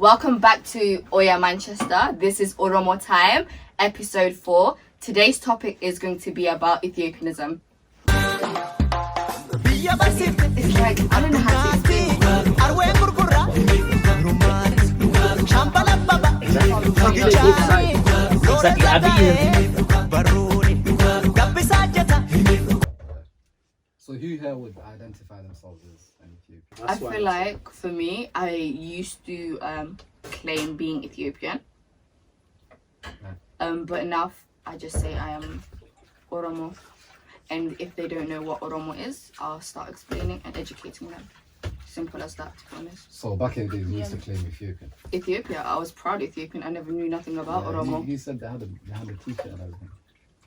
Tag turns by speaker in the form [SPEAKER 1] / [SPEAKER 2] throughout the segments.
[SPEAKER 1] Welcome back to Oya Manchester. This is OromoTime, episode 4. Today's topic is going to be about Ethiopianism. It's like, I don't know how to explain it.
[SPEAKER 2] So who here would identify themselves as an Ethiopian?
[SPEAKER 1] I feel like, for me, I used to claim being Ethiopian. But now I just say I am Oromo. And if they don't know what Oromo is, I'll start explaining and educating them. Simple as that, to be honest.
[SPEAKER 2] So back in the day, we used to claim Ethiopian.
[SPEAKER 1] Ethiopia, I was proud Ethiopian. I never knew nothing about Oromo.
[SPEAKER 2] You said they had a t-shirt and everything.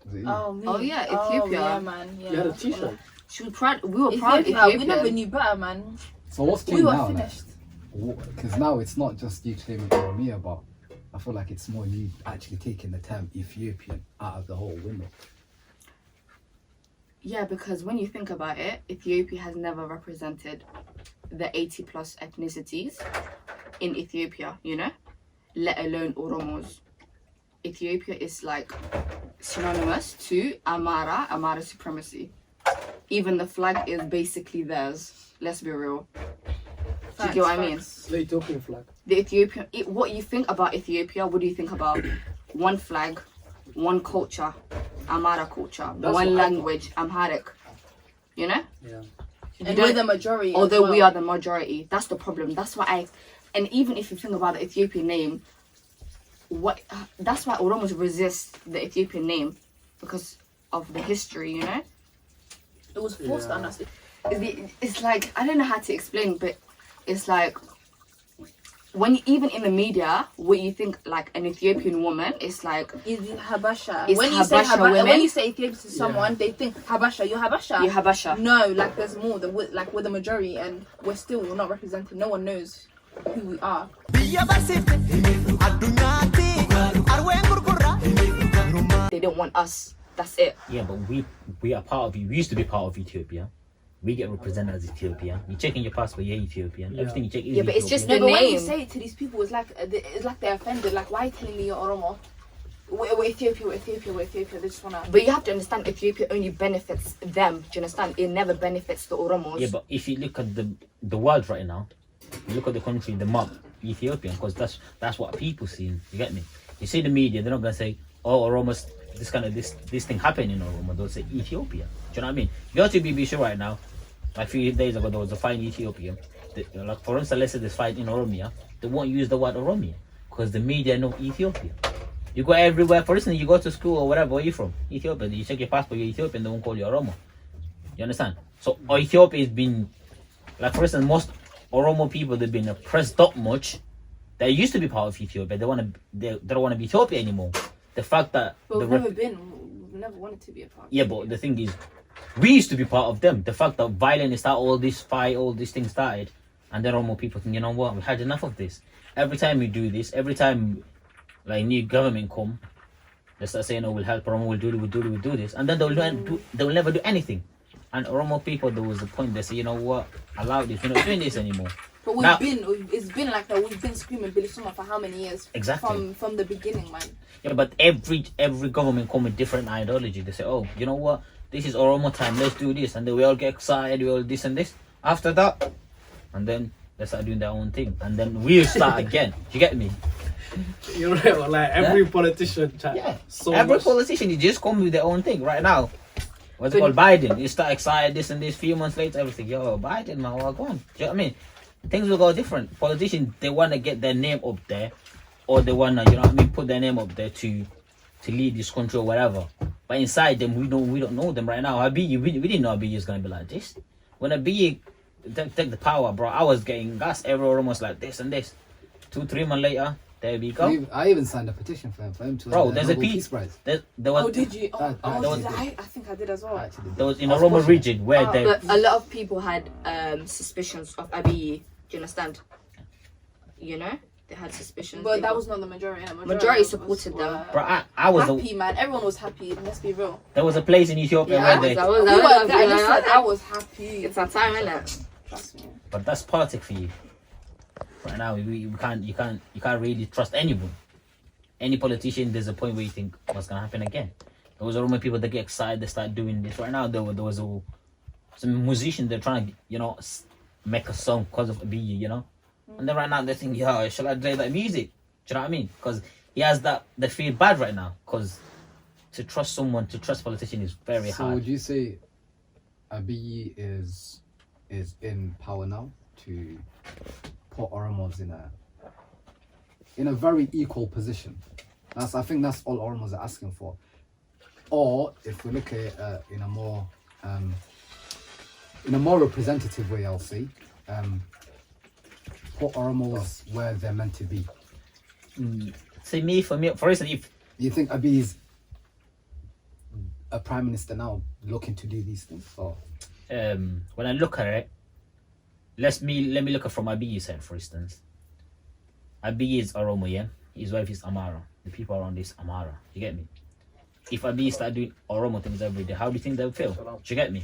[SPEAKER 2] Was it you?
[SPEAKER 3] Oh, me.
[SPEAKER 1] Oh yeah, Ethiopia.
[SPEAKER 3] Oh, yeah, man. Yeah.
[SPEAKER 4] You had a t-shirt?
[SPEAKER 1] She was proud. We were proud
[SPEAKER 3] Ethiopia,
[SPEAKER 1] Ethiopian.
[SPEAKER 3] we never knew better, man.
[SPEAKER 2] So what's
[SPEAKER 3] We
[SPEAKER 2] changed
[SPEAKER 3] were
[SPEAKER 2] now?
[SPEAKER 3] finished.
[SPEAKER 2] Because now it's not just you claiming Oromia, but I feel like it's more you actually taking the term Ethiopian out of the whole window.
[SPEAKER 1] Yeah, because when you think about it, Ethiopia has never represented the 80 plus ethnicities in Ethiopia, you know, let alone Oromos. Ethiopia is like synonymous to Amara supremacy. Even the flag is basically theirs. Let's be real. Do you get what I mean?
[SPEAKER 4] The Ethiopian flag.
[SPEAKER 1] The Ethiopian, what you think about Ethiopia, what do you think about? One flag, one culture, Amara culture,
[SPEAKER 4] That's
[SPEAKER 1] one
[SPEAKER 4] what I
[SPEAKER 1] language, Amharic. You know?
[SPEAKER 4] Yeah.
[SPEAKER 3] And we're the majority.
[SPEAKER 1] Although
[SPEAKER 3] as
[SPEAKER 1] we
[SPEAKER 3] well.
[SPEAKER 1] are the majority, that's the problem. That's why and even if you think about the Ethiopian name, that's why Oromos resist the Ethiopian name because of the history, you know?
[SPEAKER 3] It was forced on us.
[SPEAKER 1] It's like, I don't know how to explain, but it's like, when even in the media, what you think like an Ethiopian woman, it's like
[SPEAKER 3] Is Habasha.
[SPEAKER 1] It's
[SPEAKER 3] When you say
[SPEAKER 1] Habasha women.
[SPEAKER 3] when you say Ethiopia to someone, they think Habasha. You're Habasha.
[SPEAKER 1] you Habasha.
[SPEAKER 3] No, like there's more. We're the majority, and we're not represented. No one knows who we are.
[SPEAKER 1] They don't want us. That's it.
[SPEAKER 5] Yeah, but we are part of. We used to be part of Ethiopia. We get represented as Ethiopia. You check in your passport, you're Ethiopian.
[SPEAKER 4] Yeah.
[SPEAKER 5] Everything you check is
[SPEAKER 1] Yeah, but it's just
[SPEAKER 3] No,
[SPEAKER 1] the
[SPEAKER 3] but when you
[SPEAKER 1] name.
[SPEAKER 3] say it to these people, it's like they're offended. Like, why are you telling me you're Oromo? We're Ethiopia. We're Ethiopia. We're Ethiopia. They just wanna.
[SPEAKER 1] But you have to understand, Ethiopia only benefits them. Do you understand? It never benefits the Oromos.
[SPEAKER 5] Yeah, but if you look at the world right now, you look at the country, the map, Ethiopian, because that's what people see. You get me? You see the media, they're not gonna say, "Oh, Oromos, this thing happened in Oromo." They'll say Ethiopia. Do you know what I mean? You go to BBC right now. Like a few days ago, there was a fight in Ethiopia. Like for instance, let's say this fight in Oromia, they won't use the word Oromia because the media know Ethiopia. You go everywhere. For instance, you go to school or whatever. Where you from? Ethiopia. You check your passport, you're Ethiopian. They won't call you Oromo. You understand? So Ethiopia has been, like for instance, most Oromo people they've been oppressed that much. They used to be part of Ethiopia. They don't want to be Ethiopia anymore. The fact that
[SPEAKER 3] But we've never wanted to be a part.
[SPEAKER 5] yeah, but the thing is, we used to be part of them. The fact that violence started, all this fight, all these things started, and then Oromo people think, you know what, we had enough of this. Every time we do this, every time like new government come, they start saying, oh, we'll help Oromo, we'll do this, and then they will never do anything. And Oromo people, there was a point they say, you know what, allow this, we're not doing this anymore.
[SPEAKER 3] But it's been like that. We've been screaming Billy Summer for how many years?
[SPEAKER 5] Exactly.
[SPEAKER 3] From the beginning, man.
[SPEAKER 5] Yeah, but every government come with different ideology. They say, oh, you know what, this is Oromo time, let's do this, and then we all get excited, we all this and this. After that, and then they start doing their own thing, and then we'll start again. Do you get me?
[SPEAKER 4] You're right. Like every politician, chat.
[SPEAKER 5] Yeah.
[SPEAKER 4] So
[SPEAKER 5] Every
[SPEAKER 4] much.
[SPEAKER 5] politician, you just come with their own thing right now. What's it called? Biden. You start excited, this and this. Few months later, everything. Yo, Biden, man, well, go on. Do you know what I mean? Things will go different. Politicians, they want to get their name up there, or they want to, you know what I mean, put their name up there to lead this country or whatever. But inside them, we don't know them right now. Abiy, we didn't know Abiy was gonna be like this. When Abiy take the power, bro, I was getting gas everywhere almost like this and this. 2-3 months later, there we go.
[SPEAKER 2] I even signed a petition for him to
[SPEAKER 5] Bro,
[SPEAKER 2] win the
[SPEAKER 5] there's a
[SPEAKER 2] Nobel
[SPEAKER 5] peace.
[SPEAKER 2] Peace Prize.
[SPEAKER 5] There was,
[SPEAKER 3] Oh, did you?
[SPEAKER 2] I
[SPEAKER 3] I think I did as well.
[SPEAKER 2] Actually,
[SPEAKER 5] there was in a Roma region where they.
[SPEAKER 1] But a lot of people had suspicions of Abiy. Do you understand? You know? They had suspicions.
[SPEAKER 3] But that was not the majority.
[SPEAKER 1] Majority supported them.
[SPEAKER 5] Bro, I was
[SPEAKER 3] happy, man. Everyone was happy. Let's be real.
[SPEAKER 5] there was a place in Ethiopia
[SPEAKER 1] Yeah,
[SPEAKER 5] where they.
[SPEAKER 3] I was happy.
[SPEAKER 1] It's our time, innit?
[SPEAKER 3] Trust me.
[SPEAKER 5] But that's politics for you. right now we can't you can't really trust anyone. Any politician, there's a point where you think what's gonna happen again. There was Oromo people that get excited, they start doing this. Right now there was some musicians, they're trying to make a song because of Abiy, and then right now they think, yo, shall I play that music? Do you know what I mean? Because he has that, they feel bad right now because to trust someone, to trust politician is very
[SPEAKER 2] So
[SPEAKER 5] hard.
[SPEAKER 2] would you say Abiy is in power now to put Oromos in a very equal position? I think that's all Oromos are asking for. Or if we look at it in a more representative way, I'll say, put Oromos where they're meant to be.
[SPEAKER 5] See, for instance, if
[SPEAKER 2] Do you think Abiy is a prime minister now looking to do these things? Or
[SPEAKER 5] when I look at it, let me look at from Abiy's side, for instance. Abiy is Oromo, yeah? His wife is Amara. The people around this Amara. You get me? If Abiy start doing Oromo things every day, how do you think they'll feel? Do you get me?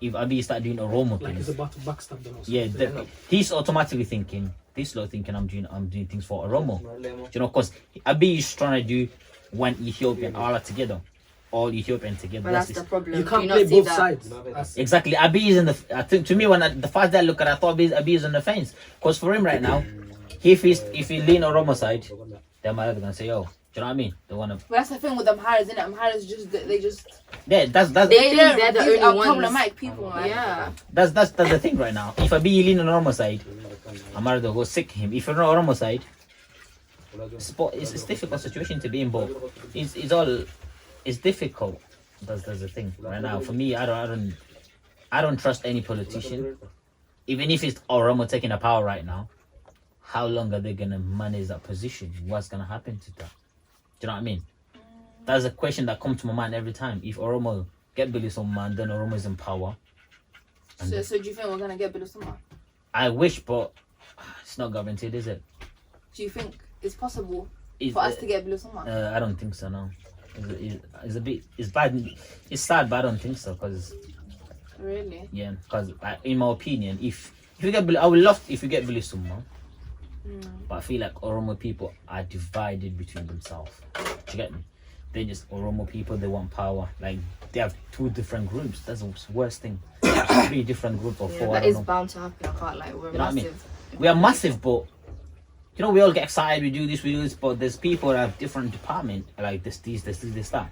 [SPEAKER 5] If Abiy start doing Oromo
[SPEAKER 4] Like
[SPEAKER 5] things,
[SPEAKER 4] he's about to backstab them or something.
[SPEAKER 5] yeah, he's automatically thinking, this lot thinking I'm doing things for Oromo. Because Abiy is trying to do one Ethiopian all together. All Ethiopian together.
[SPEAKER 1] But that's the problem.
[SPEAKER 4] You
[SPEAKER 1] Do
[SPEAKER 4] can't
[SPEAKER 1] not
[SPEAKER 4] play
[SPEAKER 1] see
[SPEAKER 4] both
[SPEAKER 1] that?
[SPEAKER 4] sides. That's-
[SPEAKER 5] Exactly. Abiy is in the. I think to me when the first day I look at it, I thought Abiy is on the fence. Because for him right now, if he lean Oromo side, they're gonna say, yo, do you know what I mean? They wanna.
[SPEAKER 3] But that's the thing with the Amharas, isn't it? Amharas they just
[SPEAKER 5] Yeah, that's
[SPEAKER 1] They think they're the
[SPEAKER 3] these
[SPEAKER 1] only
[SPEAKER 3] are
[SPEAKER 1] ones.
[SPEAKER 3] problematic people, man.
[SPEAKER 1] Yeah.
[SPEAKER 5] that's the thing right now. If Abiy lean on Oromo side, Amara will go sick him. If you're on Oromo side, it's a difficult situation to be in, but it's difficult. That's the thing right now. For me, I don't trust any politician, even if it's Oromo taking the power right now. How long are they gonna manage that position? What's gonna happen to that? Do you know what I mean? That's a question that comes to my mind every time. If Oromo get Billy Soman, then Oromo is in power. And
[SPEAKER 3] So do you think we're gonna get Bilusuma?
[SPEAKER 5] I wish, but it's not guaranteed, is it?
[SPEAKER 3] Do you think it's possible
[SPEAKER 5] It's,
[SPEAKER 3] for us to get Bilusuma?
[SPEAKER 5] I don't think so. No, it's a bit. It's bad. It's sad, but I don't think so. Cause
[SPEAKER 3] Really?
[SPEAKER 5] yeah, cause in my opinion, if you get Billy, I would love if you get Billy Soman. But I feel like Oromo people are divided between themselves. Do you get me? They just Oromo people. They want power. Like they have two different groups. That's the worst thing. 3 different groups or 4.
[SPEAKER 1] Yeah,
[SPEAKER 5] I
[SPEAKER 1] that
[SPEAKER 5] don't
[SPEAKER 1] is
[SPEAKER 5] know.
[SPEAKER 1] bound to happen. I can't lie. We're
[SPEAKER 5] You know what I mean?
[SPEAKER 1] massive.
[SPEAKER 5] We are massive, but we all get excited. We do this, but there's people that have different department. Like this, that.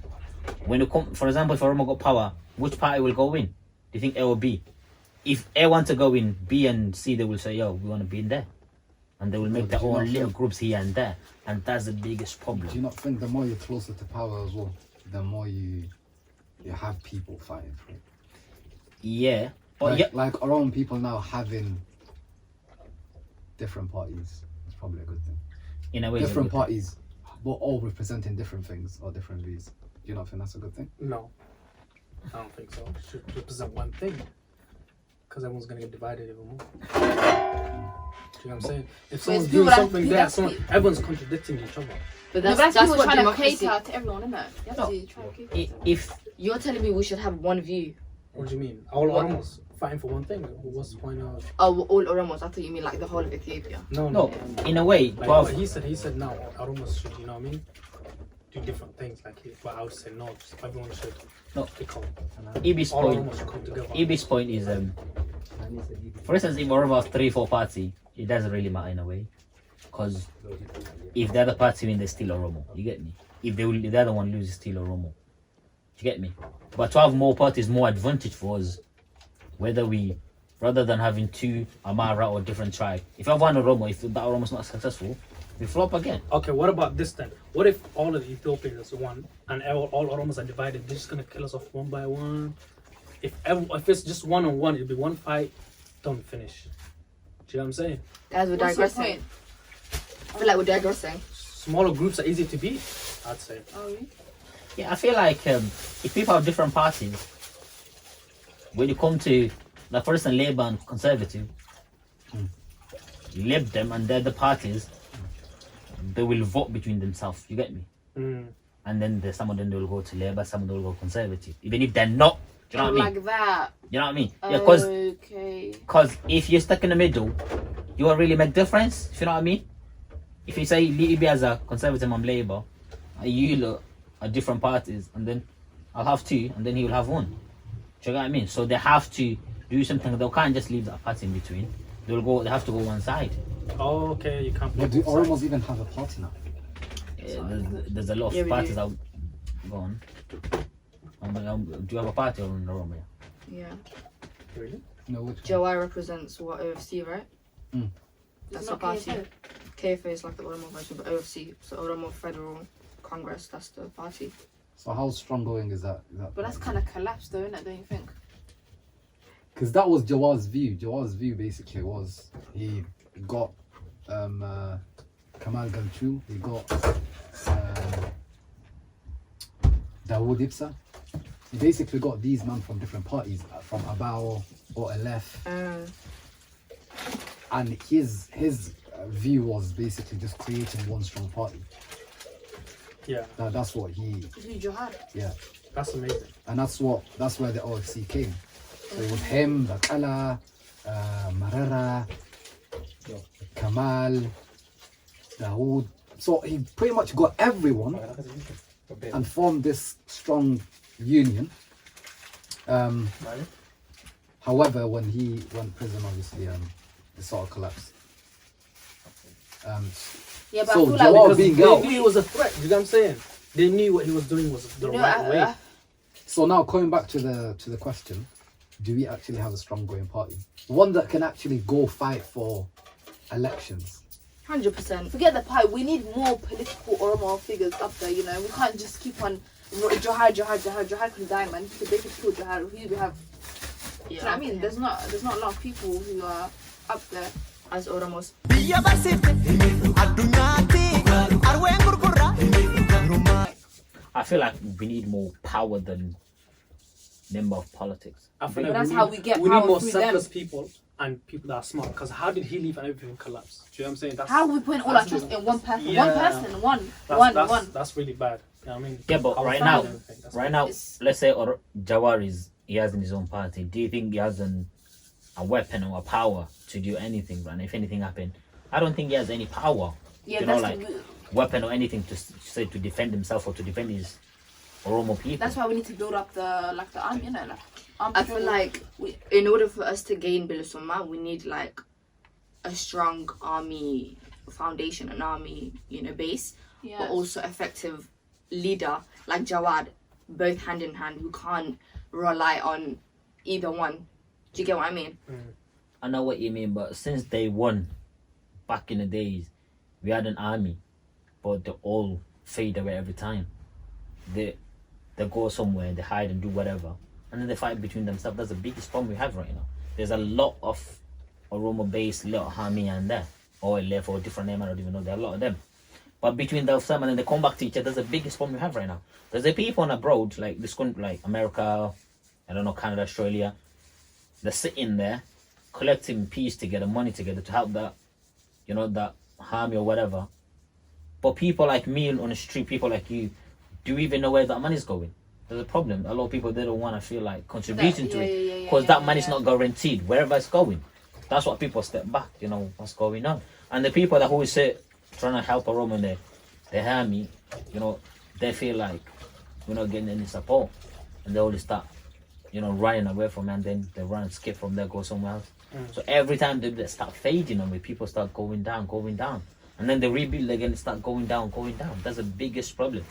[SPEAKER 5] When you come, for example, if Oromo got power, which party will go in? Do you think A or B? If A want to go in, B and C, they will say, yo, we want to be in there. And they will make their own little groups here and there. And that's the biggest problem.
[SPEAKER 2] do you not think the more you're closer to power as well, the more you have people fighting for it?
[SPEAKER 5] Yeah. But
[SPEAKER 2] Like our own people now having different parties is probably a good thing.
[SPEAKER 5] in a way,
[SPEAKER 2] Different
[SPEAKER 5] it's a good
[SPEAKER 2] parties, but all representing different things or different views. Do you not think that's a good thing?
[SPEAKER 4] No, I don't think so. It should represent one thing. Because everyone's going to get divided even more. Do you know what I'm saying? If someone's
[SPEAKER 3] people
[SPEAKER 4] doing
[SPEAKER 3] that-
[SPEAKER 4] something there,
[SPEAKER 3] that's-
[SPEAKER 4] everyone's contradicting each other.
[SPEAKER 1] But
[SPEAKER 3] No,
[SPEAKER 1] that's
[SPEAKER 3] people
[SPEAKER 1] what
[SPEAKER 3] trying to
[SPEAKER 1] democracy.
[SPEAKER 3] cater to everyone, isn't it? You have
[SPEAKER 5] No.
[SPEAKER 3] to try and cater.
[SPEAKER 5] thing. If
[SPEAKER 1] You're telling me we should have one view.
[SPEAKER 4] What do you mean? All Oromos fighting for one thing. What's the point of...
[SPEAKER 1] Oh, all Oromos. I thought you mean like the whole of Ethiopia.
[SPEAKER 5] no, in a way,
[SPEAKER 4] Like
[SPEAKER 5] 12.
[SPEAKER 4] what he said no, Oromos should, you know what I mean? Do different things. But I would say no, just everyone should become.
[SPEAKER 5] Ibis
[SPEAKER 4] All
[SPEAKER 5] point.
[SPEAKER 4] Oromos should come together.
[SPEAKER 5] Ibis point is for instance, if Oromo have 3-4 party, it doesn't really matter in a way, because if the other party win, they still Oromo. You get me? If the other one loses, still Oromo. You get me? But to have more parties, more advantage for us, rather than having 2 Amara or different tribe. If you have one Oromo, if that Oromo's not successful, we flop again.
[SPEAKER 4] Okay, what about this then? What if all of the Ethiopians won and all Oromos are divided? They're just gonna kill us off one by one. If it's just one on one, it'll be one fight, don't finish. Do you know what I'm saying?
[SPEAKER 1] Guys, we're
[SPEAKER 3] What's your
[SPEAKER 1] digressing.
[SPEAKER 3] point?
[SPEAKER 1] I feel like we're digressing.
[SPEAKER 4] Smaller groups are easy to beat, I'd say.
[SPEAKER 3] Oh, really?
[SPEAKER 5] Yeah, I feel like if people have different parties, when you come to, like for instance, Labour and Conservative, you Lib them and they're the parties, they will vote between themselves. You get me? And then some of them will go to Labour, some of them will go Conservative, even if they're not. Do you know what I mean?
[SPEAKER 3] Like that.
[SPEAKER 5] You know what I mean? Yeah, because
[SPEAKER 3] Okay.
[SPEAKER 5] if you're stuck in the middle, you won't really make difference. If you know what I mean? If you say Libya as a conservative and Labour, and you lot are different parties, and then I'll have two, and then he will have one. Do you know what I mean? So they have to do something. They can't just leave that party in between. They have to go one side.
[SPEAKER 4] Oh, okay, you can't.
[SPEAKER 2] But do Oromos even have a party now?
[SPEAKER 5] There's a lot
[SPEAKER 1] Yeah,
[SPEAKER 5] of
[SPEAKER 1] we
[SPEAKER 5] parties
[SPEAKER 1] do.
[SPEAKER 5] out gone. Do you have a party in Oromo?
[SPEAKER 1] Yeah.
[SPEAKER 4] Really?
[SPEAKER 2] No, which one?
[SPEAKER 1] Jawai represents what, OFC, right?
[SPEAKER 2] Mm.
[SPEAKER 1] That's
[SPEAKER 3] It's
[SPEAKER 1] the
[SPEAKER 3] not
[SPEAKER 1] party.
[SPEAKER 3] KFO.
[SPEAKER 1] KFA is like the Oromo version, but OFC, so Oromo Federal Congress, that's the party.
[SPEAKER 2] So how strong going is that?
[SPEAKER 3] But that's kind of collapsed though, isn't it? Don't you think?
[SPEAKER 2] Because that was Jawar's view. Jawar's view basically was he got Kamal Ganchu, he got Dawood Ibsa. He basically got these men from different parties, from Abao or Aleph, and his view was basically just creating one strong party.
[SPEAKER 4] Yeah,
[SPEAKER 2] That's what he,
[SPEAKER 3] Jihad.
[SPEAKER 2] yeah,
[SPEAKER 4] that's amazing.
[SPEAKER 2] and that's where the OFC came. So it was him, Bakala, Marara, Kamal, Dawood. So he pretty much got everyone and formed this strong union. However, when he went prison, obviously, it sort of collapsed.
[SPEAKER 3] Yeah, but
[SPEAKER 2] So
[SPEAKER 3] I feel
[SPEAKER 2] Jawar
[SPEAKER 3] like
[SPEAKER 4] Because
[SPEAKER 2] being
[SPEAKER 4] they
[SPEAKER 2] out.
[SPEAKER 4] knew he was a threat. You know what I'm saying? They knew what he was doing was the right way.
[SPEAKER 2] So now coming back to the question, do we actually have a strong going party? One that can actually go fight for elections.
[SPEAKER 1] 100%.
[SPEAKER 3] forget the pie. We need more political Oromo figures up there. You know, we can't just keep on Jihad can die, man. So they could kill Jihad. Who we have? Do you know what I mean? There's not a lot of people who are up there
[SPEAKER 1] As Oromos.
[SPEAKER 5] I feel like we need more power than number of politics.
[SPEAKER 4] I feel
[SPEAKER 3] But
[SPEAKER 4] like
[SPEAKER 3] that's how we get
[SPEAKER 4] we
[SPEAKER 3] power
[SPEAKER 4] need more
[SPEAKER 3] through them.
[SPEAKER 4] selfless people and people that are smart. Because how did he leave and everything collapse? Do you know what I'm saying? That's,
[SPEAKER 3] How we putting all our
[SPEAKER 4] that's
[SPEAKER 3] trust
[SPEAKER 4] really-
[SPEAKER 3] in one person?
[SPEAKER 4] Yeah.
[SPEAKER 3] One person,
[SPEAKER 4] that's,
[SPEAKER 3] one.
[SPEAKER 4] That's really bad. You know what I mean?
[SPEAKER 5] Yeah, but
[SPEAKER 4] Power
[SPEAKER 5] right
[SPEAKER 4] and
[SPEAKER 5] now,
[SPEAKER 4] everything, that's
[SPEAKER 5] right
[SPEAKER 4] bad.
[SPEAKER 5] now,
[SPEAKER 3] It's-
[SPEAKER 5] let's say Jawar he has in his own party. Do you think he has a weapon or a power to do anything? And if anything happened, I don't think he has any power.
[SPEAKER 3] Yeah,
[SPEAKER 5] You know,
[SPEAKER 3] that's
[SPEAKER 5] like weapon or anything to say to defend himself or to defend his Oromo people.
[SPEAKER 3] that's why we need to build up the army. You know, like armed
[SPEAKER 1] I feel
[SPEAKER 3] patrol.
[SPEAKER 1] like in order for us to gain Bilisoma, we need like a strong army foundation, an army, base,
[SPEAKER 3] yeah.
[SPEAKER 1] but also effective leader like Jawad, both hand in hand, who can't rely on either one. Do you get what I mean?
[SPEAKER 5] I know what you mean, but since day one, back in the days, we had an army, but they all fade away every time. They go somewhere, they hide and do whatever, and then they fight between themselves. That's the biggest problem we have right now. There's a lot of Oromo-based little army and there, or left or different name. I don't even know. There are a lot of them, but between themselves and then they come back to each other. That's the biggest problem we have right now. There's the people on abroad, like this country, like America, I don't know, Canada, Australia. They're sitting there, collecting peace together, money together to help that, that army or whatever. But people like me on the street, people like you, do you even know where that money's going? There's a problem. A lot of people, they don't want to feel like contributing to it because that money's not guaranteed wherever it's going. That's what people step back, what's going on. And the people that always say trying to help a Roman, they hear me, they feel like we're not getting any support, and they always start running away from it, and then they run and skip from there, go somewhere else. So every time they start fading on me, people start going down, and then they rebuild again, start going down. That's the biggest problem.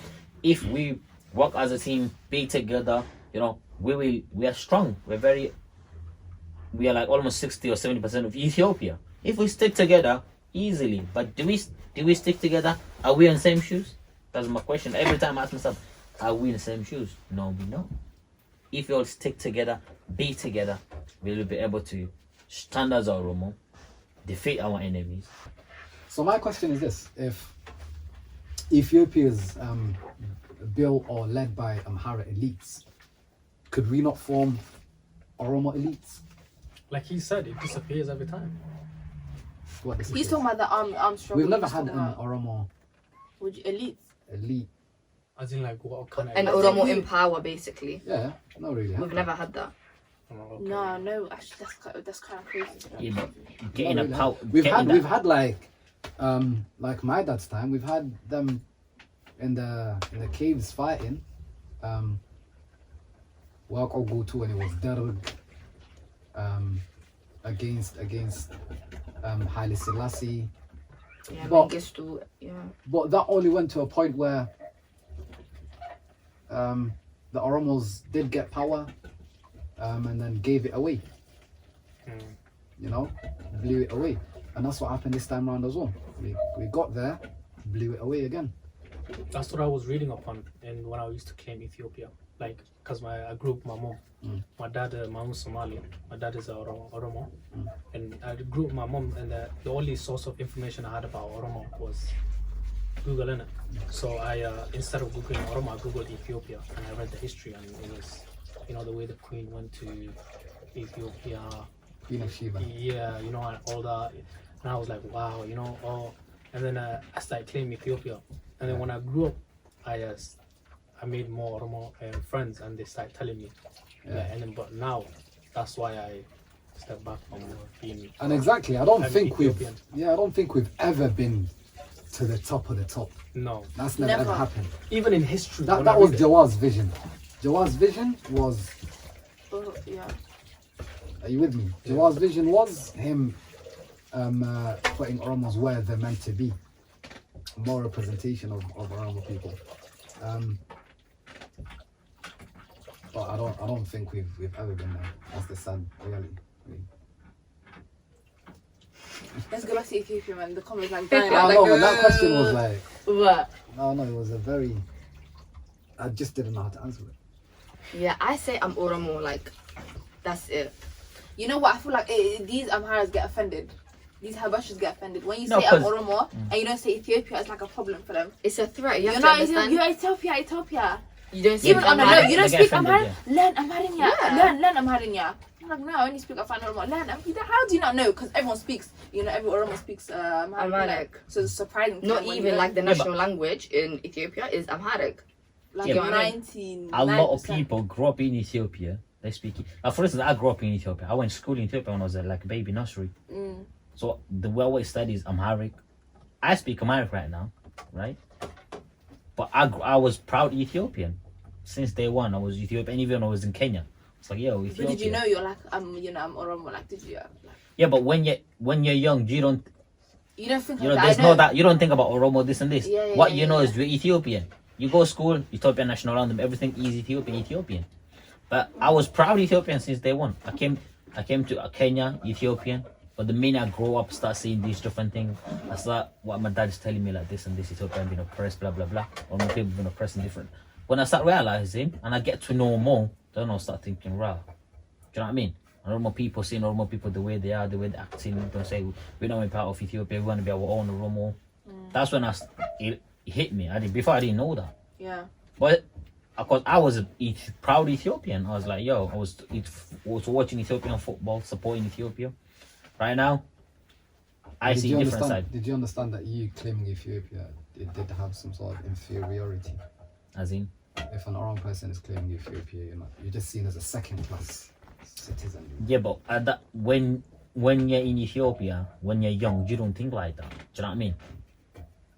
[SPEAKER 5] If we work as a team, be together, we are strong. We are like almost 60 or 70% of Ethiopia. If we stick together, easily. But do we stick together? Are we in the same shoes? That's my question. Every time I ask myself, are we in the same shoes? No, we don't. If we all stick together, be together, we will be able to stand as our Oromo, defeat our enemies.
[SPEAKER 2] So my question is this: if Ethiopia is built or led by Amhara elites, could we not form Oromo elites?
[SPEAKER 4] Like he said, it disappears every time.
[SPEAKER 2] What this
[SPEAKER 3] He's
[SPEAKER 2] is?
[SPEAKER 3] talking about the armed struggle.
[SPEAKER 2] We've never
[SPEAKER 3] He's
[SPEAKER 2] had
[SPEAKER 3] talking
[SPEAKER 2] an
[SPEAKER 3] about-
[SPEAKER 2] Oromo
[SPEAKER 3] Would you elite?
[SPEAKER 2] elite.
[SPEAKER 4] As in, like, what kind of.
[SPEAKER 1] An Oromo in power, basically.
[SPEAKER 2] Yeah, not really.
[SPEAKER 1] We've never had that.
[SPEAKER 4] Oh, okay.
[SPEAKER 3] No, actually, that's kind of crazy.
[SPEAKER 5] Yeah, but getting
[SPEAKER 2] Not
[SPEAKER 5] a
[SPEAKER 2] really.
[SPEAKER 5] power.
[SPEAKER 2] We've had like my dad's time. We've had them in the caves fighting. Work or go to when it was Derg. Against Haile Selassie.
[SPEAKER 1] Yeah,
[SPEAKER 2] But-
[SPEAKER 1] Mengistu, yeah.
[SPEAKER 2] But that only went to a point where the Oromos did get power and then gave it away.
[SPEAKER 4] Mm.
[SPEAKER 2] You know, blew it away. And that's what happened this time around as well. We got there, blew it away again.
[SPEAKER 4] That's what I was reading upon, and when I used to claim Ethiopia, like, because I grew up with my mom. My dad, my mom's Somali. My dad is Oromo, and I grew up with my mom, and the only source of information I had about Oromo was Google, innit? So I, instead of googling Oromo, I googled Ethiopia, and I read the history, and it was, the way the queen went to Ethiopia.
[SPEAKER 2] Queen of Sheba.
[SPEAKER 4] Yeah, and all that, and I was like, wow, and then I started claiming Ethiopia, and then when I grew up, I made more Oromo friends, and they started telling me, and then but now, that's why I stepped back from being.
[SPEAKER 2] And exactly, I don't
[SPEAKER 4] I'm
[SPEAKER 2] think
[SPEAKER 4] Ethiopian.
[SPEAKER 2] I don't think we've ever been to the top of the top.
[SPEAKER 4] No,
[SPEAKER 2] That's never
[SPEAKER 3] Never.
[SPEAKER 2] ever happened.
[SPEAKER 4] even in history.
[SPEAKER 2] That
[SPEAKER 4] when I
[SPEAKER 2] was
[SPEAKER 4] read it-
[SPEAKER 2] Jawar's vision. Jawar's vision was.
[SPEAKER 3] Oh, yeah.
[SPEAKER 2] Are you with me? Jawar's vision was him putting Oromos where they're meant to be. More representation of Oromo people. But I don't think we've ever been there. That's the sad reality.
[SPEAKER 3] Let's go back to Ethiopia, man. The comments like
[SPEAKER 2] I
[SPEAKER 3] dying.
[SPEAKER 2] don't
[SPEAKER 3] Like,
[SPEAKER 2] know, but that question was like,
[SPEAKER 1] What?
[SPEAKER 2] no, it was a very. I just didn't know how to answer it.
[SPEAKER 1] Yeah, I say I'm Oromo, like, that's it.
[SPEAKER 3] You know what? I feel like these Amharas get offended. These Habashas get offended. When you
[SPEAKER 5] No,
[SPEAKER 3] say I'm
[SPEAKER 5] 'cause-
[SPEAKER 3] Oromo and you don't say Ethiopia, it's like a problem for them.
[SPEAKER 1] It's a threat. You have
[SPEAKER 3] You're
[SPEAKER 1] to
[SPEAKER 3] not
[SPEAKER 1] understand.
[SPEAKER 3] You're Ethiopia.
[SPEAKER 1] You don't say
[SPEAKER 3] Even on the
[SPEAKER 5] Amharic,
[SPEAKER 3] note, you don't
[SPEAKER 5] they get
[SPEAKER 3] speak
[SPEAKER 5] offended,
[SPEAKER 3] Amharic. Learn Amharinya.
[SPEAKER 1] Yeah.
[SPEAKER 3] Learn Amharinya. I'm like, no, I only speak Oromo. Learn. How do you not know? Because everyone speaks. Every Oromo speaks Amharic.
[SPEAKER 1] Amharic.
[SPEAKER 3] So it's surprising. to
[SPEAKER 1] Not
[SPEAKER 3] them when
[SPEAKER 1] even
[SPEAKER 3] you
[SPEAKER 1] like the
[SPEAKER 3] learn.
[SPEAKER 1] national language in Ethiopia is Amharic.
[SPEAKER 3] Like
[SPEAKER 5] Yeah,
[SPEAKER 1] but-
[SPEAKER 3] 19.
[SPEAKER 5] A lot of people grow up in Ethiopia. They speak. For instance, I grew up in Ethiopia. I went to school in Ethiopia when I was like a baby nursery. So the way I study is Amharic. I speak Amharic right now, right? But I was proud Ethiopian since day one. I was Ethiopian, even when I was in Kenya. It's like, yo, Ethiopia.
[SPEAKER 3] But did you know you're like I'm Oromo? Like, did you?
[SPEAKER 5] Yeah, but when you're young, you don't
[SPEAKER 3] think
[SPEAKER 5] you know
[SPEAKER 3] of that.
[SPEAKER 5] there's
[SPEAKER 3] I
[SPEAKER 5] no that you don't think about Oromo this and this.
[SPEAKER 3] Yeah,
[SPEAKER 5] What
[SPEAKER 3] yeah,
[SPEAKER 5] you know
[SPEAKER 3] yeah.
[SPEAKER 5] is you're Ethiopian. You go to school, Ethiopian national anthem, everything is Ethiopian. But I was proud Ethiopian since day one. I came to Kenya, Ethiopian. But the minute I grow up, start seeing these different things, I start what my dad's telling me, like this and this, Ethiopian being oppressed, blah blah blah, or my people being oppressed and different. When I start realizing and I get to know more, then I'll start thinking, right, do you know what I mean? Normal people seeing normal people the way they are, the way they're acting. Don't say we're not part of Ethiopia, we want to be our own Oromo. That's when it hit me. Before I didn't know that.
[SPEAKER 3] Yeah.
[SPEAKER 5] But of course, I was a proud Ethiopian. I was like, yo, I was watching Ethiopian football, supporting Ethiopia. Right now, I
[SPEAKER 2] Did
[SPEAKER 5] see
[SPEAKER 2] you
[SPEAKER 5] different
[SPEAKER 2] understand?
[SPEAKER 5] side.
[SPEAKER 2] Did you understand that you claiming Ethiopia, it did have some sort of inferiority?
[SPEAKER 5] As in,
[SPEAKER 2] If an Oromo person is claiming Ethiopia, you're just seen as a second-class citizen.
[SPEAKER 5] yeah, but at that, when you're in Ethiopia, when you're young, you don't think like that. Do you know what I mean?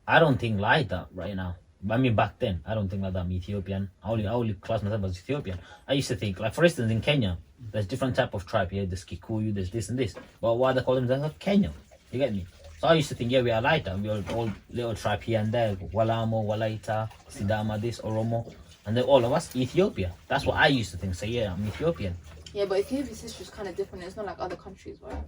[SPEAKER 5] I don't think like that right now. I mean, back then, I don't think like that. I'm Ethiopian. I only class myself as Ethiopian. I used to think, like, for instance, in Kenya, there's different type of tribe here. There's Kikuyu, there's this and this. But why they call themselves Kenya? You get me? So I used to think, yeah, we are like that. We are all little tribe here and there. Walamo, Walaita, Sidama, this, Oromo. And then all of us, Ethiopia. That's what I used to think. So yeah, I'm Ethiopian.
[SPEAKER 3] Yeah, but Ethiopia's history is kind of different. It's not like other countries, right?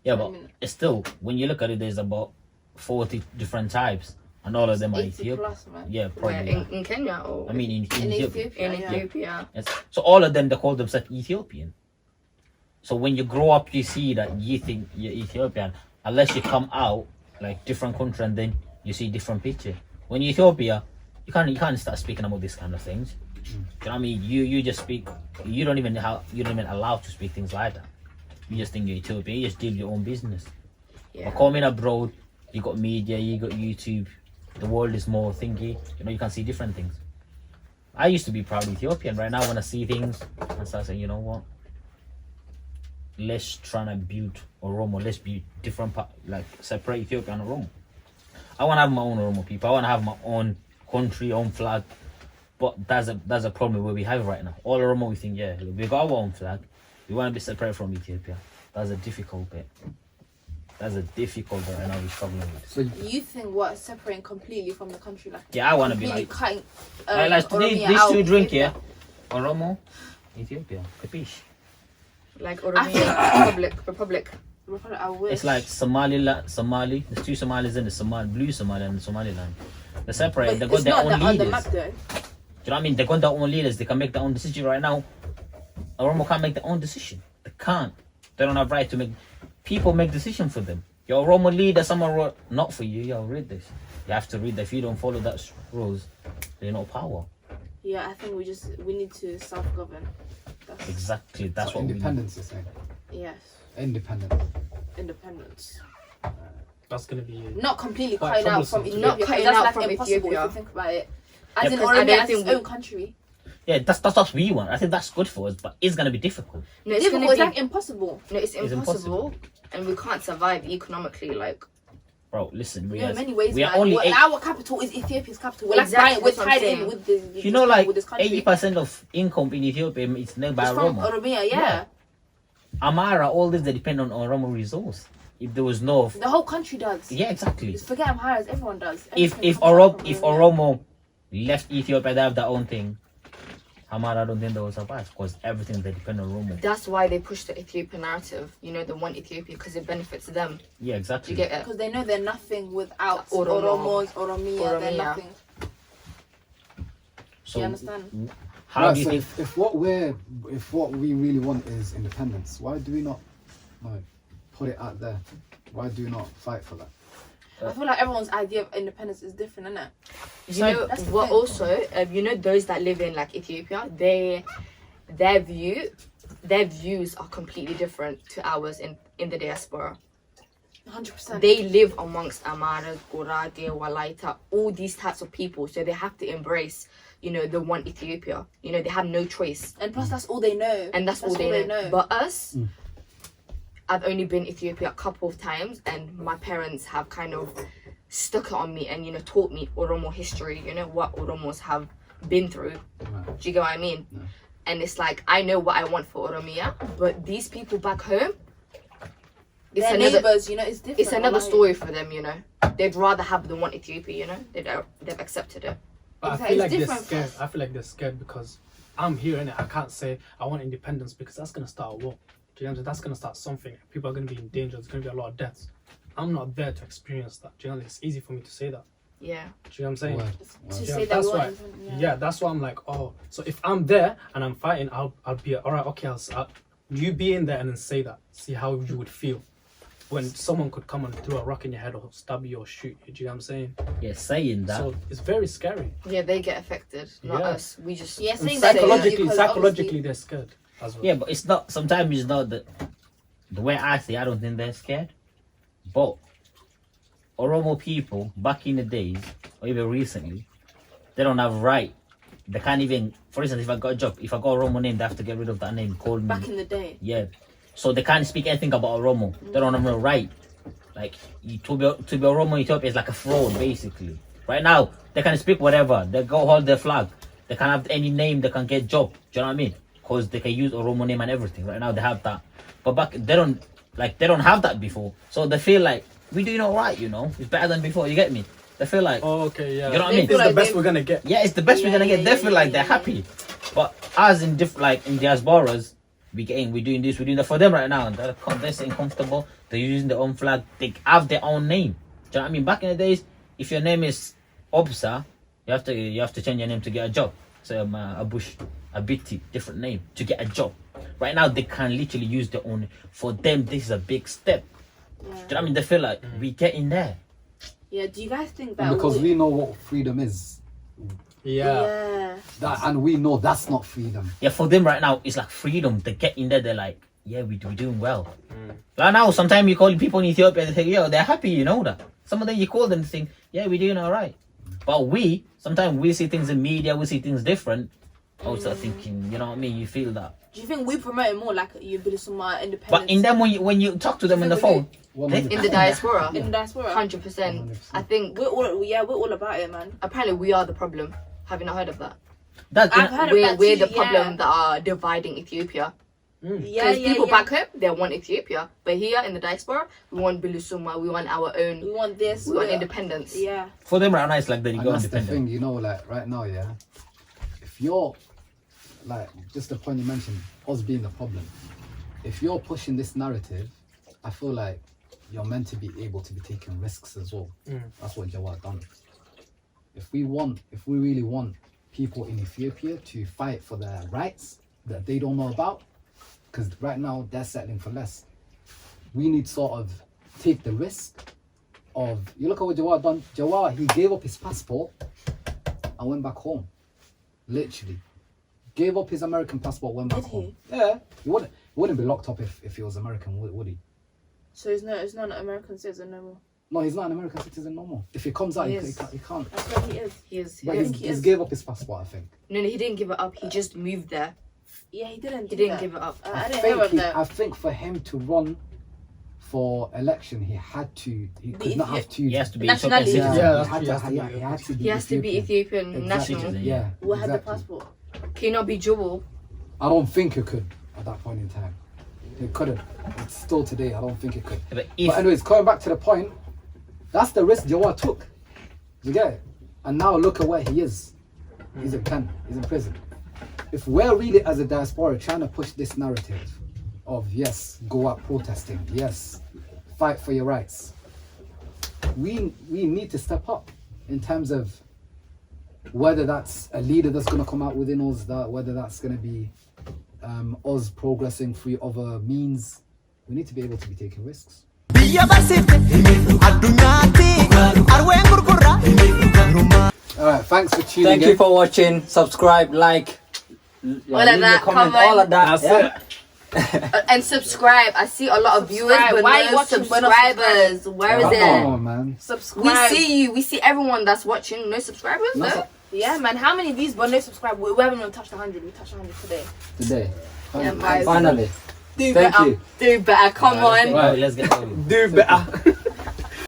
[SPEAKER 5] Yeah,
[SPEAKER 3] I
[SPEAKER 5] but
[SPEAKER 3] mean-
[SPEAKER 5] it's still, when you look at it, there's about 40 different types. And all of them are
[SPEAKER 3] 80
[SPEAKER 5] Ethiopian.
[SPEAKER 3] plus, man.
[SPEAKER 5] Yeah,
[SPEAKER 1] Where,
[SPEAKER 5] probably.
[SPEAKER 1] in Kenya or
[SPEAKER 5] I mean, in
[SPEAKER 3] In
[SPEAKER 5] Ethiopia.
[SPEAKER 3] Ethiopia,
[SPEAKER 1] in
[SPEAKER 3] yeah.
[SPEAKER 1] Ethiopia?
[SPEAKER 5] Yes. So all of them, they call themselves Ethiopian. So when you grow up, you see that you think you're Ethiopian, unless you come out like different country and then you see different picture. When you're Ethiopia, you can't start speaking about these kind of things. Do you know what I mean? You just speak. You don't even allowed to speak things like that. You just think you're Ethiopia. You just deal your own business.
[SPEAKER 1] Yeah.
[SPEAKER 5] But coming abroad, you got media, you got YouTube. The world is more thingy. You can see different things. I used to be proud Ethiopian. Right now, when I see things, I start saying, you know what? let's try to build Oromo. Let's build different like separate Ethiopia and Oromo. I want to have my own Oromo people. I want to have my own country, own flag. But that's a problem where we have right now. All Oromo, we think, yeah, we got our own flag. We want to be separate from Ethiopia. That's a difficult bit. That's a difficult bit right now we're struggling with.
[SPEAKER 2] So
[SPEAKER 3] You think what, separating completely from the country, like
[SPEAKER 5] Yeah, I want to be
[SPEAKER 3] completely
[SPEAKER 5] like,
[SPEAKER 3] cutting
[SPEAKER 5] like
[SPEAKER 3] Oromia
[SPEAKER 5] these
[SPEAKER 3] out
[SPEAKER 5] two
[SPEAKER 3] of
[SPEAKER 5] drink
[SPEAKER 3] Ethiopia?
[SPEAKER 5] here. Oromo, Ethiopia. Capiche?
[SPEAKER 1] Like Oromia Republic.
[SPEAKER 3] I wish.
[SPEAKER 5] It's like Somali. There's two Somalis in the blue Somali and Somaliland. They're separate.
[SPEAKER 3] But
[SPEAKER 5] They got
[SPEAKER 3] it's
[SPEAKER 5] their
[SPEAKER 3] not
[SPEAKER 5] own
[SPEAKER 3] on the
[SPEAKER 5] leaders.
[SPEAKER 3] map though.
[SPEAKER 5] Do you know what I mean? They got their own leaders. They can make their own decision right now. Oromo can't make their own decision. They can't. They don't have right to make. People make decision for them. Your Oromo leader, someone wrote, not for you. Yo, read this. You have to read that. If you don't follow that rules, there's no power.
[SPEAKER 3] Yeah, I think we need to self-govern. That's
[SPEAKER 5] Exactly. That's
[SPEAKER 2] so
[SPEAKER 5] what
[SPEAKER 2] independence is saying.
[SPEAKER 3] yes,
[SPEAKER 2] Independence.
[SPEAKER 3] independence.
[SPEAKER 4] That's gonna be
[SPEAKER 3] Not completely
[SPEAKER 4] Quite
[SPEAKER 3] cutting out from
[SPEAKER 4] troublesome.
[SPEAKER 3] Ethiopia.
[SPEAKER 1] Not cutting
[SPEAKER 3] that's
[SPEAKER 1] out
[SPEAKER 3] like
[SPEAKER 1] from
[SPEAKER 3] impossible
[SPEAKER 1] Ethiopia.
[SPEAKER 3] if you think about it.
[SPEAKER 5] Yeah,
[SPEAKER 3] As in
[SPEAKER 1] because I
[SPEAKER 3] Oromia
[SPEAKER 1] don't
[SPEAKER 3] as
[SPEAKER 1] think
[SPEAKER 3] its
[SPEAKER 1] we-
[SPEAKER 3] own country.
[SPEAKER 5] need. Yeah, that's what we want. I think that's good for us, but it's gonna be difficult.
[SPEAKER 1] No, it's
[SPEAKER 3] Difficult,
[SPEAKER 1] gonna
[SPEAKER 3] it's
[SPEAKER 1] be.
[SPEAKER 3] like impossible.
[SPEAKER 1] No, it's
[SPEAKER 5] It's
[SPEAKER 1] impossible, and we can't survive economically. Like,
[SPEAKER 5] Bro, listen,
[SPEAKER 3] In many ways,
[SPEAKER 5] we are
[SPEAKER 3] man.
[SPEAKER 5] only
[SPEAKER 3] Well,
[SPEAKER 5] eight,
[SPEAKER 3] our capital is Ethiopia's capital. We're like
[SPEAKER 1] Exactly,
[SPEAKER 3] we're
[SPEAKER 1] that's what I'm
[SPEAKER 3] tied in
[SPEAKER 1] saying.
[SPEAKER 3] with this.
[SPEAKER 5] you know, like
[SPEAKER 3] with this country.
[SPEAKER 5] 80% of income in Ethiopia is made by
[SPEAKER 3] It's from
[SPEAKER 5] Oromo.
[SPEAKER 3] Oromia, yeah.
[SPEAKER 5] Yeah. Amara, all this they depend on Oromo resource. If there was no,
[SPEAKER 3] The whole country does.
[SPEAKER 5] yeah, exactly.
[SPEAKER 3] Just forget Amharas, everyone does.
[SPEAKER 5] If
[SPEAKER 3] Everything
[SPEAKER 5] if
[SPEAKER 3] comes out from
[SPEAKER 5] Oromo left Ethiopia, they have their own thing. Amara, I don't think they will survive because everything they depend on Oromo.
[SPEAKER 1] that's why they push the Ethiopian narrative. You know, the one Ethiopia, because it benefits them.
[SPEAKER 5] Yeah,
[SPEAKER 1] Do
[SPEAKER 5] exactly.
[SPEAKER 1] you get it?
[SPEAKER 3] Because they know they're nothing without
[SPEAKER 1] Oromo.
[SPEAKER 3] Oromos, Oromia, they're
[SPEAKER 1] Oromia.
[SPEAKER 3] nothing.
[SPEAKER 5] So
[SPEAKER 3] you understand?
[SPEAKER 5] how
[SPEAKER 2] Right,
[SPEAKER 5] do you
[SPEAKER 2] so
[SPEAKER 5] think?
[SPEAKER 2] if what we really want is independence, why do we not like put it out there? Why do we not fight for that?
[SPEAKER 3] I feel like everyone's idea of independence is different, isn't it?
[SPEAKER 1] You know
[SPEAKER 3] That's the
[SPEAKER 1] what?
[SPEAKER 3] thing.
[SPEAKER 1] Also, you know, those that live in like Ethiopia, their views are completely different to ours in the diaspora.
[SPEAKER 3] 100%.
[SPEAKER 1] They live amongst Amara, Gorade, Walaita, all these types of people, so they have to embrace, you know, the one Ethiopia. You know, they have no choice,
[SPEAKER 3] And plus, that's all they know.
[SPEAKER 1] and that's all they know. But us, I've only been Ethiopia a couple of times, and my parents have kind of stuck it on me and, you know, taught me Oromo history. You know what Oromos have been through.
[SPEAKER 2] Right.
[SPEAKER 1] Do you get what I mean?
[SPEAKER 2] Yeah.
[SPEAKER 1] And it's like, I know what I want for Oromia, but these people back home, it's
[SPEAKER 3] Their
[SPEAKER 1] another,
[SPEAKER 3] neighbours, you know, it's different.
[SPEAKER 1] it's another
[SPEAKER 3] wallahi.
[SPEAKER 1] story for them, you know. They'd rather have the one Ethiopia, you know. They've accepted it.
[SPEAKER 4] But I
[SPEAKER 3] It's
[SPEAKER 4] feel like they're
[SPEAKER 3] different for
[SPEAKER 4] scared.
[SPEAKER 3] us.
[SPEAKER 4] I feel like they're scared because I'm here and I can't say I want independence because that's gonna start a war. Do you know? That's gonna start something. People are gonna be in danger. There's gonna be a lot of deaths. I'm not there to experience that. Do you know? It's easy for me to say that.
[SPEAKER 1] Yeah.
[SPEAKER 4] Do you know what I'm saying?
[SPEAKER 2] Word,
[SPEAKER 3] To
[SPEAKER 2] word.
[SPEAKER 4] Yeah,
[SPEAKER 3] say that
[SPEAKER 4] that's
[SPEAKER 3] we want
[SPEAKER 4] why.
[SPEAKER 3] independence,
[SPEAKER 4] Yeah, that's why I'm like, oh, so if I'm there and I'm fighting, I'll be all right. Okay, you be in there and then say that. See how you would feel when someone could come and throw a rock in your head or stab you or shoot you. Do you know what I'm saying?
[SPEAKER 5] Yeah, saying that.
[SPEAKER 4] So it's very scary.
[SPEAKER 1] Yeah, they get affected, not
[SPEAKER 4] Yeah.
[SPEAKER 1] us. We just
[SPEAKER 3] Yeah,
[SPEAKER 4] And
[SPEAKER 3] saying that
[SPEAKER 4] psychologically,
[SPEAKER 3] because
[SPEAKER 4] psychologically, they're scared as well.
[SPEAKER 5] Yeah, but it's not. Sometimes it's not the way I see. I don't think they're scared, but Oromo people back in the days or even recently, they don't have right. They can't even. For instance, if I got a job, if I got a Oromo name, they have to get rid of that name. Call me.
[SPEAKER 3] back in the day.
[SPEAKER 5] Yeah. So they can't speak anything about Oromo. They don't have no right. Like to be Oromo in Ethiopia is like a fraud, basically. Right now, they can speak whatever. They go hold their flag. They can have any name. They can get job. Do you know what I mean? Because they can use Oromo name and everything. Right now they have that, but back they don't have that before. So they feel like we doing all right. You know, it's better than before. You get me? They feel like
[SPEAKER 4] Oh, okay, yeah.
[SPEAKER 5] You know what I
[SPEAKER 3] They
[SPEAKER 5] mean?
[SPEAKER 3] feel
[SPEAKER 4] It's the
[SPEAKER 3] like
[SPEAKER 4] best
[SPEAKER 3] they-
[SPEAKER 4] we're gonna get.
[SPEAKER 5] yeah, it's the best we're gonna get. They feel like they're
[SPEAKER 3] yeah.
[SPEAKER 5] happy, but as in in diasporas, we're doing this, we're doing that for them right now. They're sitting comfortable. They're using their own flag. They have their own name. Do you know what I mean? Back in the days, if your name is Obsa, you have to change your name to get a job. So a Bush, a Biti, different name to get a job. Right now, they can literally use their own. For them, this is a big step. Do you know what I mean? They feel like we get in there.
[SPEAKER 3] Yeah, do you guys think that?
[SPEAKER 2] And because we know what freedom is,
[SPEAKER 4] Yeah.
[SPEAKER 2] and we know that's not freedom.
[SPEAKER 5] Yeah, for them right now, it's like freedom. They get in there, they're like, yeah, we're doing well. Right now, sometimes you call people in Ethiopia, they say, yo, they're happy, you know that. Some of them you call them, think, yeah, we're doing all right. But sometimes we see things in media, we see things different. I would start thinking, you know what I mean? You feel that.
[SPEAKER 3] Do you think we promote it more like you build some independence?
[SPEAKER 5] But in them, when you talk to them in the phone,
[SPEAKER 1] In the diaspora,
[SPEAKER 3] in the diaspora,
[SPEAKER 1] 100%. I think
[SPEAKER 3] we're all about it, man.
[SPEAKER 1] apparently we are the problem. Have you not heard of that?
[SPEAKER 5] that
[SPEAKER 3] I've heard of
[SPEAKER 1] We're
[SPEAKER 3] that
[SPEAKER 1] we're
[SPEAKER 3] too,
[SPEAKER 1] the problem that are dividing Ethiopia.
[SPEAKER 3] Yeah,
[SPEAKER 1] Because people back home, they want Ethiopia, but here in the diaspora, we want Bilusuma, we want our own,
[SPEAKER 3] We want this.
[SPEAKER 1] we want independence.
[SPEAKER 3] Yeah.
[SPEAKER 5] for them right now, it's like that you
[SPEAKER 2] And
[SPEAKER 5] go
[SPEAKER 2] that's the
[SPEAKER 5] independent.
[SPEAKER 2] thing, you know, like right now, yeah. If you're like just the point you mentioned, us being the problem. If you're pushing this narrative, I feel like you're meant to be able to be taking risks as well. That's what Jawad done. If we really want people in Ethiopia to fight for their rights that they don't know about, because right now they're settling for less, we need sort of take the risk of, you look at what Jawad done. Jawad, he gave up his passport and went back home. Literally. Gave up his American passport, went back
[SPEAKER 3] Did
[SPEAKER 2] home.
[SPEAKER 3] he?
[SPEAKER 2] Yeah. He wouldn't be locked up if he was American, would he?
[SPEAKER 3] So it's not an American citizen no more.
[SPEAKER 2] No, he's not an American citizen no more. If he comes out,
[SPEAKER 1] He
[SPEAKER 2] he
[SPEAKER 1] is.
[SPEAKER 2] can't.
[SPEAKER 3] I swear he is.
[SPEAKER 1] He is.
[SPEAKER 2] But
[SPEAKER 3] I think
[SPEAKER 2] he's
[SPEAKER 3] he
[SPEAKER 2] gave up his passport, I think.
[SPEAKER 1] No, he didn't give it up. He just moved there.
[SPEAKER 3] Yeah, he didn't.
[SPEAKER 1] He
[SPEAKER 3] do
[SPEAKER 1] didn't
[SPEAKER 3] that.
[SPEAKER 1] give it up.
[SPEAKER 3] I didn't hear of that.
[SPEAKER 2] I think for him to run for election, he had to. He could not have two.
[SPEAKER 5] He has to be
[SPEAKER 3] Nationality.
[SPEAKER 5] Ethiopian
[SPEAKER 2] Yeah,
[SPEAKER 5] citizen.
[SPEAKER 2] he had to be.
[SPEAKER 1] He has to be Ethiopian
[SPEAKER 2] Exactly.
[SPEAKER 1] national.
[SPEAKER 5] Citizen.
[SPEAKER 2] Yeah.
[SPEAKER 3] Who had the
[SPEAKER 2] exactly.
[SPEAKER 3] passport?
[SPEAKER 1] Can you not be dual?
[SPEAKER 2] I don't think it could at that point in time. It couldn't. It's still today. I don't think it could.
[SPEAKER 5] But if
[SPEAKER 2] But anyways, coming back to the point, that's the risk Jawad took. You get it? And now look at where he is. He's in pen. He's in prison. If we're really as a diaspora trying to push this narrative of yes, go out protesting, yes, fight for your rights, we need to step up in terms of whether that's a leader that's going to come out within us, whether that's going to be us progressing through other means. We need to be able to be taking risks. Alright, thanks for tuning in.
[SPEAKER 6] Thank you for watching. Subscribe, like,
[SPEAKER 1] All of that,
[SPEAKER 6] comment,
[SPEAKER 1] comment.
[SPEAKER 6] all of that.
[SPEAKER 4] That's
[SPEAKER 6] yeah.
[SPEAKER 1] And subscribe. I see a lot of viewers,
[SPEAKER 3] Subscribe.
[SPEAKER 1] but
[SPEAKER 3] Why are you
[SPEAKER 1] no
[SPEAKER 3] watching? We're not
[SPEAKER 1] subscribers. Where is
[SPEAKER 2] Come
[SPEAKER 1] it?
[SPEAKER 2] on, man.
[SPEAKER 1] We
[SPEAKER 3] Subscribe.
[SPEAKER 1] see you. We see everyone that's watching. No subscribers,
[SPEAKER 2] No,
[SPEAKER 1] no?
[SPEAKER 3] Yeah, man. How many views? But no subscribe. We haven't even touched 100. We touched 100 today.
[SPEAKER 2] Today.
[SPEAKER 1] Yeah, guys.
[SPEAKER 6] Finally.
[SPEAKER 1] Do
[SPEAKER 2] Thank
[SPEAKER 1] better.
[SPEAKER 2] you.
[SPEAKER 1] Do better. Come on.
[SPEAKER 5] Right, let's get going.
[SPEAKER 6] Do better.